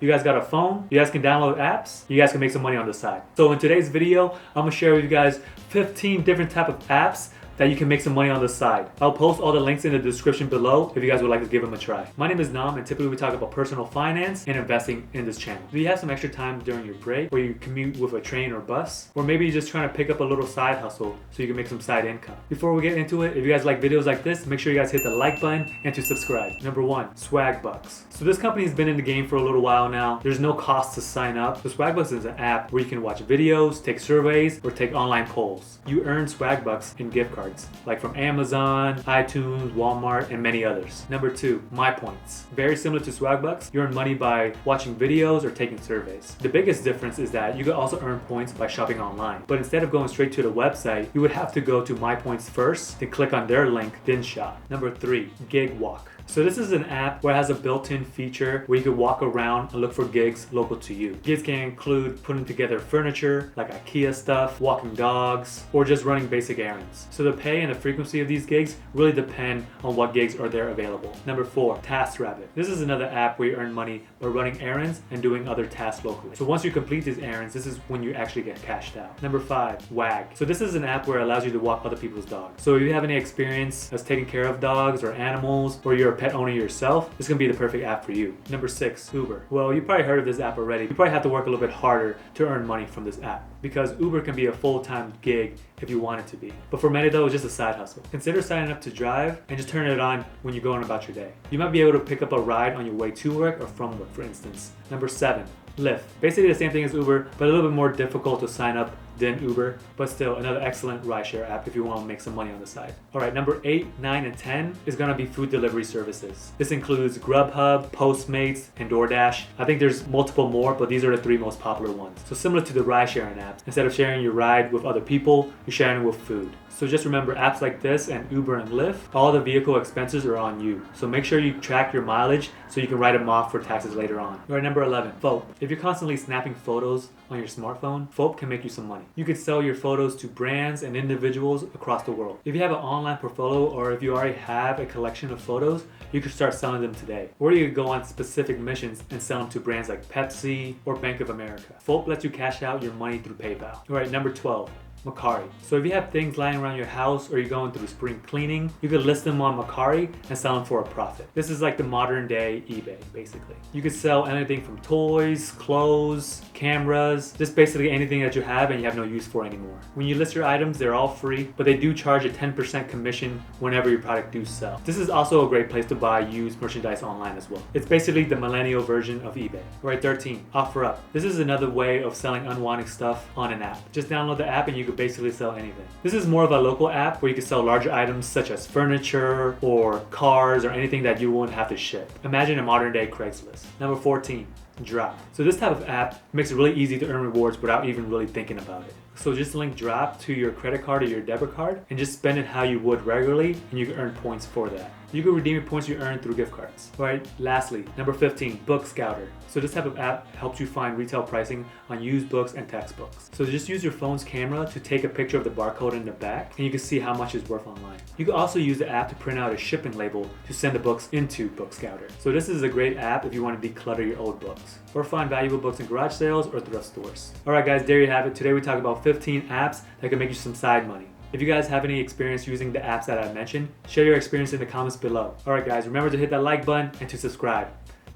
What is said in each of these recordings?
You guys got a phone? You guys can download apps? You guys can make some money on the side. So in today's video, I'm gonna share with you guys 15 different type of apps that you can make some money on the side. I'll post all the links in the description below if you guys would like to give them a try. My name is Nam, and typically we talk about personal finance and investing in this channel. Do you have some extra time during your break where you commute with a train or bus? Or maybe you're just trying to pick up a little side hustle so you can make some side income. Before we get into it, if you guys like videos like this, make sure you guys hit the like button and to subscribe. Number 1, Swagbucks. So this company has been in the game for a little while now. There's no cost to sign up. So Swagbucks is an app where you can watch videos, take surveys, or take online polls. You earn Swagbucks in gift cards, like from Amazon, iTunes, Walmart, and many others. Number 2, MyPoints. Very similar to Swagbucks, you earn money by watching videos or taking surveys. The biggest difference is that you can also earn points by shopping online. But instead of going straight to the website, you would have to go to MyPoints first, then click on their link, then shop. Number 3, GigWalk. So this is an app where it has a built-in feature where you can walk around and look for gigs local to you. Gigs can include putting together furniture, like IKEA stuff, walking dogs, or just running basic errands. So the pay and the frequency of these gigs really depend on what gigs are there available. Number 4, TaskRabbit. This is another app where you earn money by running errands and doing other tasks locally. So once you complete these errands, this is when you actually get cashed out. Number 5, Wag. So this is an app where it allows you to walk other people's dogs. So if you have any experience as taking care of dogs or animals, or you're a pet owner yourself, this is gonna be the perfect app for you. Number 6, Uber. Well, you probably heard of this app already. You probably have to work a little bit harder to earn money from this app, because Uber can be a full-time gig if you want it to be. But for many though, it's just a side hustle. Consider signing up to drive and just turn it on when you're going about your day. You might be able to pick up a ride on your way to work or from work, for instance. Number 7, Lyft. Basically the same thing as Uber, but a little bit more difficult to sign up than Uber, but still another excellent rideshare app if you want to make some money on the side. Alright, number 8, 9, and 10 is gonna be food delivery services. This includes Grubhub, Postmates, and DoorDash. I think there's multiple more, but these are the 3 most popular ones. So similar to the ride sharing apps, instead of sharing your ride with other people, you're sharing with food. So just remember, apps like this and Uber and Lyft, all the vehicle expenses are on you. So make sure you track your mileage so you can write them off for taxes later on. Alright, number 11, FOAP. If you're constantly snapping photos on your smartphone, FOAP can make you some money. You can sell your photos to brands and individuals across the world. If you have an online portfolio, or if you already have a collection of photos, you can start selling them today. Or you could go on specific missions and sell them to brands like Pepsi or Bank of America. FOAP lets you cash out your money through PayPal. Alright, number 12. Mercari. So if you have things lying around your house or you're going through spring cleaning, you could list them on Mercari and sell them for a profit. This is like the modern day eBay, basically. You could sell anything from toys, clothes, cameras, just basically anything that you have and you have no use for anymore. When you list your items, they're all free, but they do charge a 10% commission whenever your product do sell. This is also a great place to buy used merchandise online as well. It's basically the millennial version of eBay. Alright, 13, OfferUp. This is another way of selling unwanted stuff on an app. Just download the app and you could basically sell anything. This is more of a local app where you can sell larger items such as furniture or cars or anything that you won't have to ship. Imagine a modern day Craigslist. Number 14, Drop. So this type of app makes it really easy to earn rewards without even really thinking about it. So just link Drop to your credit card or your debit card and just spend it how you would regularly, and you can earn points for that. You can redeem your points you earn through gift cards. Alright, lastly, number 15, Book Scouter. So this type of app helps you find retail pricing on used books and textbooks. So just use your phone's camera to take a picture of the barcode in the back, and you can see how much it's worth online. You can also use the app to print out a shipping label to send the books into Book Scouter. So this is a great app if you want to declutter your old books, or find valuable books in garage sales or thrift stores. Alright guys, there you have it. Today we talked about 15 apps that can make you some side money. If you guys have any experience using the apps that I mentioned, share your experience in the comments below. Alright guys, remember to hit that like button and to subscribe.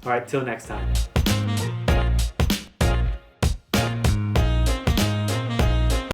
Alright, till next time.